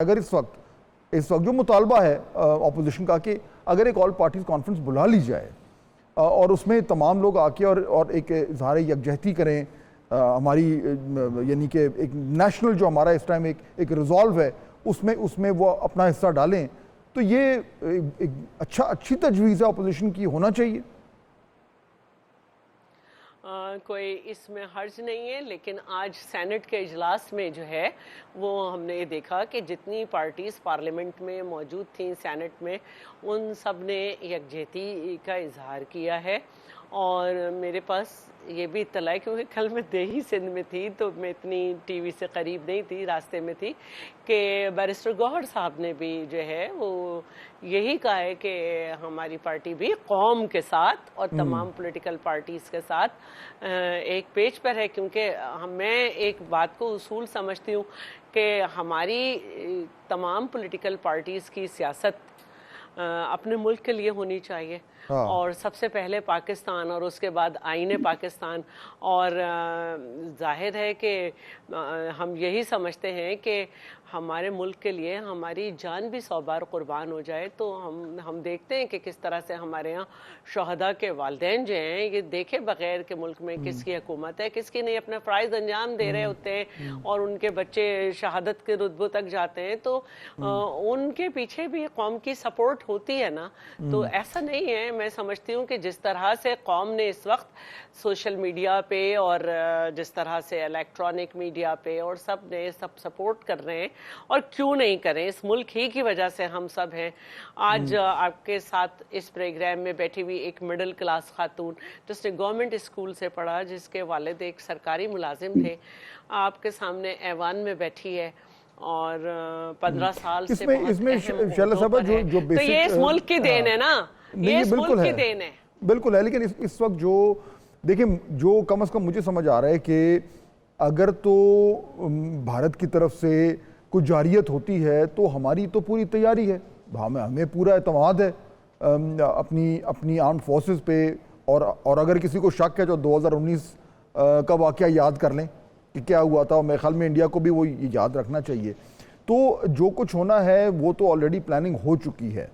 اگر اس وقت جو مطالبہ ہے اپوزیشن کا کہ اگر ایک آل پارٹیز کانفرنس بلا لی جائے اور اس میں تمام لوگ آ کے اور ایک اظہار یکجہتی کریں ہماری یعنی کہ ایک نیشنل جو ہمارا اس ٹائم ایک ریزالو ہے اس میں وہ اپنا حصہ ڈالیں تو یہ ایک اچھی تجویز ہے اپوزیشن کی ہونا چاہیے. کوئی اس میں حرج نہیں ہے، لیکن آج سینٹ کے اجلاس میں جو ہے وہ ہم نے یہ دیکھا کہ جتنی پارٹیز پارلیمنٹ میں موجود تھیں سینٹ میں ان سب نے یکجہتی کا اظہار کیا ہے. اور میرے پاس یہ بھی اطلاع ہے کیونکہ کل میں دیہی سندھ میں تھی تو میں اتنی ٹی وی سے قریب نہیں تھی، راستے میں تھی، کہ بیرسٹر گوہر صاحب نے بھی جو ہے وہ یہی کہا ہے کہ ہماری پارٹی بھی قوم کے ساتھ اور تمام پولیٹیکل پارٹیز کے ساتھ ایک پیج پر ہے. کیونکہ میں ایک بات کو اصول سمجھتی ہوں کہ ہماری تمام پولیٹیکل پارٹیز کی سیاست اپنے ملک کے لیے ہونی چاہیے، اور سب سے پہلے پاکستان اور اس کے بعد آئین پاکستان. اور ظاہر ہے کہ ہم یہی سمجھتے ہیں کہ ہمارے ملک کے لیے ہماری جان بھی 100 بار قربان ہو جائے. تو ہم دیکھتے ہیں کہ کس طرح سے ہمارے ہاں شہداء کے والدین جو ہیں یہ دیکھے بغیر کہ ملک میں کس کی حکومت ہے، کس کی نہیں، اپنا فرائض انجام دے رہے ہوتے ہیں اور ان کے بچے شہادت کے رتبوں تک جاتے ہیں. تو ان کے پیچھے بھی قوم کی سپورٹ ہوتی ہے نا. تو ایسا نہیں ہے، میں سمجھتی ہوں کہ جس طرح سے قوم نے اس وقت سوشل میڈیا پہ اور جس طرح سے الیکٹرانک میڈیا پہ اور سب نے سپورٹ کر رہے ہیں، اور کیوں نہیں کریں، اس ملک ہی کی وجہ سے ہم سب ہیں. آج آپ کے ساتھ اس پروگرام میں بیٹھی ہوئی ایک مڈل کلاس خاتون جس نے گورنمنٹ اسکول سے پڑھا، جس کے والد ایک سرکاری ملازم تھے، آپ کے سامنے ایوان میں بیٹھی ہے اور 15 سال سے بہت اہم ہے. تو یہ اس ملک کی دین ہے نا، یہ اس ملک کی دین ہے. بالکل ہے، لیکن اس وقت جو دیکھیں جو کم از کم مجھے سمجھ آ رہا ہے کہ اگر تو بھارت کی طرف سے کوئی جارحیت ہوتی ہے تو ہماری تو پوری تیاری ہے، ہمیں پورا اعتماد ہے اپنی آرمڈ فورسز پہ. اور اگر کسی کو شک ہے جو 2019 کا واقعہ یاد کر لیں کہ کیا ہوا تھا، اور میرے خیال میں انڈیا کو بھی وہ یاد رکھنا چاہیے. تو جو کچھ ہونا ہے وہ تو آلریڈی پلاننگ ہو چکی ہے.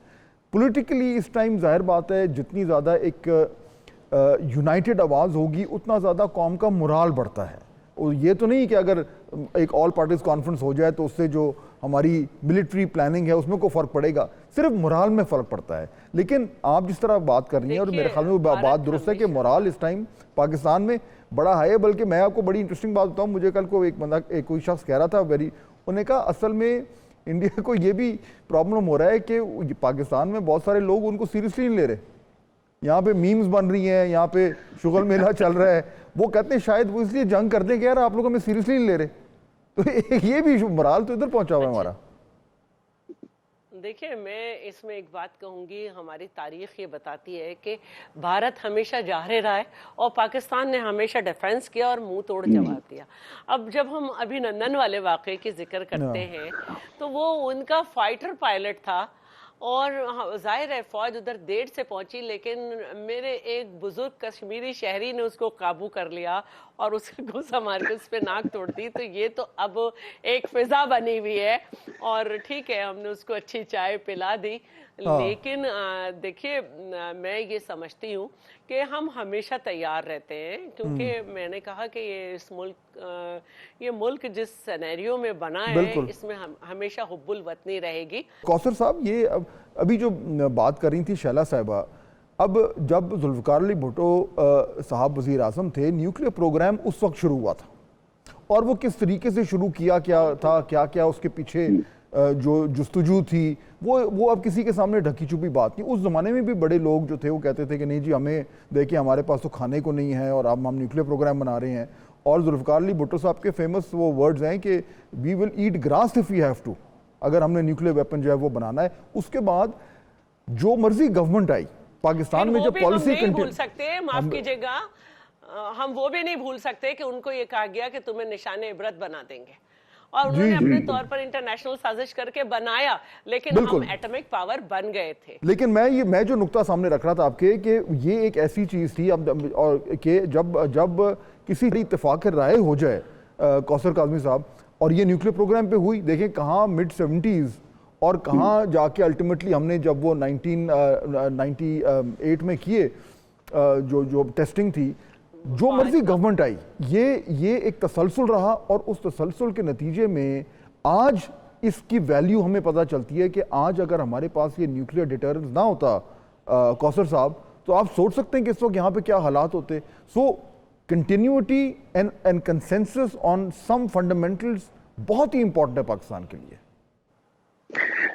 پولیٹیکلی اس ٹائم ظاہر بات ہے جتنی زیادہ ایک یونائٹڈ آواز ہوگی اتنا زیادہ قوم کا مورال بڑھتا ہے. اور یہ تو نہیں کہ اگر ایک آل پارٹیز کانفرنس ہو جائے تو اس سے جو ہماری ملٹری پلاننگ ہے اس میں کوئی فرق پڑے گا، صرف مورال میں فرق پڑتا ہے. لیکن آپ جس طرح بات کر رہی ہیں اور میرے خیال میں بات درست ہے کہ مورال اس ٹائم پاکستان میں بڑا ہائی ہے. بلکہ میں آپ کو بڑی انٹرسٹنگ بات بتاؤں، مجھے کل کو ایک بندہ کوئی شخص کہہ رہا تھا انہوں نے کہا اصل میں انڈیا کو یہ بھی پرابلم ہو رہا ہے کہ پاکستان میں بہت سارے لوگ ان کو سیریسلی نہیں لے رہے. یہاں پہ میمز بن رہی ہیں، یہاں پہ شغل میلہ چل رہا ہے، وہ کہتے ہیں شاید وہ اس لیے جنگ کرتے ہیں کہ یار آپ لوگ ہمیں سیریسلی نہیں لے رہے. تو یہ بھی مورال تو ادھر پہنچا ہوا ہے ہمارا. دیکھیں میں اس میں ایک بات کہوں گی، ہماری تاریخ یہ بتاتی ہے کہ بھارت ہمیشہ جاہرے رہا ہے اور پاکستان نے ہمیشہ ڈیفنس کیا اور منہ توڑ جواب دیا. اب جب ہم ابھی نندن والے واقعے کی ذکر کرتے ہیں تو وہ ان کا فائٹر پائلٹ تھا، اور ظاہر ہے فوج ادھر دیر سے پہنچی، لیکن میرے ایک بزرگ کشمیری شہری نے اس کو قابو کر لیا اور اس کو گھوسا مار کے اس پہ ناک توڑ دی. تو یہ تو اب ایک فضا بنی ہوئی ہے، اور ٹھیک ہے ہم نے اس کو اچھی چائے پلا دی. لیکن دیکھیے میں یہ سمجھتی ہوں کہ ہم ہمیشہ تیار رہتے ہیں، کیونکہ میں نے کہا کہ یہ ملک جس سینیریو میں بنا ہے اس میں ہمیشہ حب الوطنی رہے گی. کوثر صاحب یہ ابھی جو بات کر رہی تھی شیلا صاحبہ، اب جب ذوالفقار علی بھٹو صاحب وزیر اعظم تھے نیوکلیئر پروگرام اس وقت شروع ہوا تھا، اور وہ کس طریقے سے شروع کیا تھا، کیا اس کے پیچھے جو جستجو تھی وہ اب کسی کے سامنے ڈھکی چھپی بات نہیں. اس زمانے میں بھی بڑے لوگ جو تھے وہ کہتے تھے کہ نہیں جی ہمیں دیکھیں ہمارے پاس تو کھانے کو نہیں ہے اور اب ہم نیوکلیئر پروگرام بنا رہے ہیں. اور ذوالفقار علی بھٹو صاحب کے فیمس وہ ورڈز ہیں کہ we will eat grass if we have to, اگر ہم نے نیوکلیئر ویپن جو ہے وہ بنانا ہے. اس کے بعد جو مرضی گورنمنٹ آئی پاکستان میں، جب پالیسی نہیں بھول سکتے، معاف کیجئے گا، ہم وہ بھی نہیں بھول سکتے کہ ان کو یہ کہا گیا کہ تمہیں نشان عبرت بنا دیں گے، اور انہوں نے اپنے طور پر انٹرنیشنل سازش کر کے بنایا، لیکن ہم ایٹمک پاور بن گئے تھے. لیکن میں جو نقطہ سامنے رکھ رہا تھا آپ کے کہ یہ ایک ایسی چیز تھی کہ جب کسی اتفاق رائے ہو جائے کوثر کاظمی صاحب، اور یہ نیوکلیر پروگرام پہ ہوئی، دیکھیں کہاں مڈ 70s اور کہاں جا کے الٹیمیٹلی ہم نے جب وہ 1998 میں کیے جو ٹیسٹنگ تھی، جو مرضی گورنمنٹ آئی، یہ ایک تسلسل رہا، اور اس تسلسل کے نتیجے میں آج اس کی ویلیو ہمیں پتہ چلتی ہے کہ آج اگر ہمارے پاس یہ نیوکلیر ڈیٹرنس نہ ہوتا کوثر صاحب، تو آپ سوچ سکتے ہیں کہ اس وقت یہاں پہ کیا حالات ہوتے. So continuity and consensus on some fundamentals بہت ہی امپورٹنٹ ہے پاکستان کے لیے.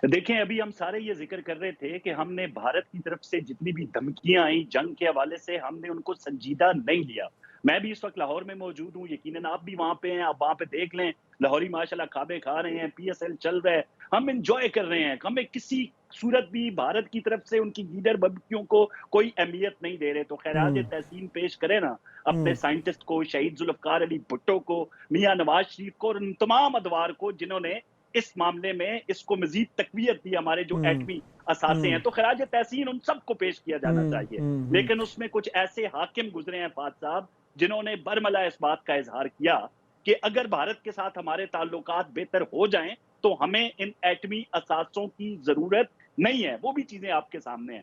دیکھیں ابھی ہم سارے یہ ذکر کر رہے تھے کہ ہم نے بھارت کی طرف سے جتنی بھی دھمکیاں آئیں جنگ کے حوالے سے، ہم نے ان کو سنجیدہ نہیں لیا. میں بھی اس وقت لاہور میں موجود ہوں، یقیناً آپ بھی وہاں پہ ہیں، آپ وہاں پہ دیکھ لیں لاہوری ماشاءاللہ کھابے کھا رہے ہیں، پی ایس ایل چل رہا ہے، ہم انجوائے کر رہے ہیں. ہمیں کسی صورت بھی بھارت کی طرف سے ان کی لیڈر بمکیوں کو کوئی اہمیت نہیں دے رہے. تو خراج تحسین پیش کرے نا اپنے سائنٹسٹ کو، شہید ذوالفقار علی بھٹو کو، میاں نواز شریف کو، اور ان تمام ادوار کو جنہوں نے اس معاملے میں اس کو مزید تقویت دی، ہمارے جو ایٹمی اثاثے ہیں. تو خراج تحسین ان سب کو پیش کیا جانا چاہیے. لیکن اس میں کچھ ایسے حاکم گزرے ہیں فہد صاحب جنہوں نے برملا اس بات کا اظہار کیا کہ اگر بھارت کے ساتھ ہمارے تعلقات بہتر ہو جائیں تو ہمیں ان ایٹمی اثاثوں کی ضرورت نہیں ہے. وہ بھی چیزیں آپ کے سامنے ہیں.